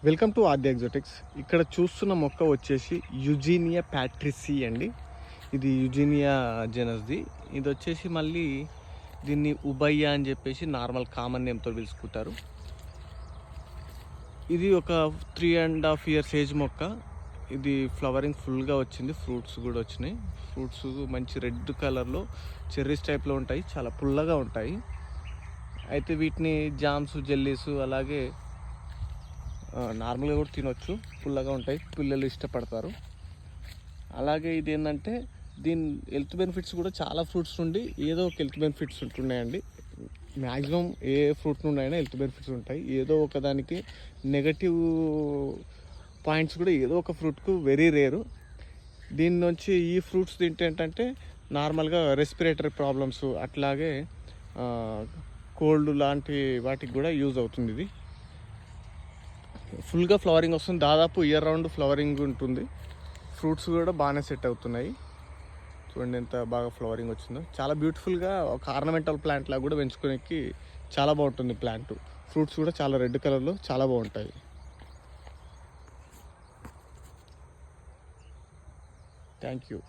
Welcome to RD ఎగ్జోటిక్స్. ఇక్కడ చూస్తున్న మొక్క వచ్చేసి యుజీనియా ప్యాట్రిసీ అండి. ఇది యుజీనియా జెనస్ది. ఇది వచ్చేసి మళ్ళీ దీన్ని ఉబయ్య అని చెప్పేసి నార్మల్ కామన్ నేమ్తో పిలుచుకుంటారు. ఇది ఒక 3.5 years ఏజ్ మొక్క. ఇది ఫ్లవరింగ్ ఫుల్గా వచ్చింది, ఫ్రూట్స్ కూడా వచ్చినాయి. ఫ్రూట్స్ మంచి రెడ్ కలర్లో చెర్రీస్ టైప్లో ఉంటాయి, చాలా పుల్లగా ఉంటాయి. అయితే వీటిని జామ్స్, జెల్లీస్ అలాగే నార్మల్గా కూడా తినొచ్చు, పుల్లగా ఉంటాయి, పిల్లలు ఇష్టపడతారు. అలాగే ఇది ఏంటంటే దీని హెల్త్ బెనిఫిట్స్ కూడా చాలా ఫ్రూట్స్ నుండి ఏదో ఒక హెల్త్ బెనిఫిట్స్ ఉంటున్నాయండి. మ్యాక్సిమం ఏ ఫ్రూట్ నుండి అయినా హెల్త్ బెనిఫిట్స్ ఉంటాయి. ఏదో ఒకదానికి నెగటివ్ పాయింట్స్ కూడా ఏదో ఒక ఫ్రూట్కు వెరీ రేరు. దీని నుంచి ఈ ఫ్రూట్స్ తింటే ఏంటంటే నార్మల్గా రెస్పిరేటరీ ప్రాబ్లమ్స్ అట్లాగే కోల్డ్ లాంటి వాటికి కూడా యూజ్ అవుతుంది. ఇది ఫుల్గా ఫ్లవరింగ్ వస్తుంది, దాదాపు ఇయర్ రౌండ్ ఫ్లవరింగ్ ఉంటుంది. ఫ్రూట్స్ కూడా బాగానే సెట్ అవుతున్నాయి. చూడండి ఎంత బాగా ఫ్లవరింగ్ వచ్చిందో. చాలా బ్యూటిఫుల్గా ఒక ఆర్నమెంటల్ ప్లాంట్ లాగా కూడా పెంచుకోనికి చాలా బాగుంటుంది ప్లాంట్. ఫ్రూట్స్ కూడా చాలా రెడ్ కలర్లో చాలా బాగుంటాయి. Thank you.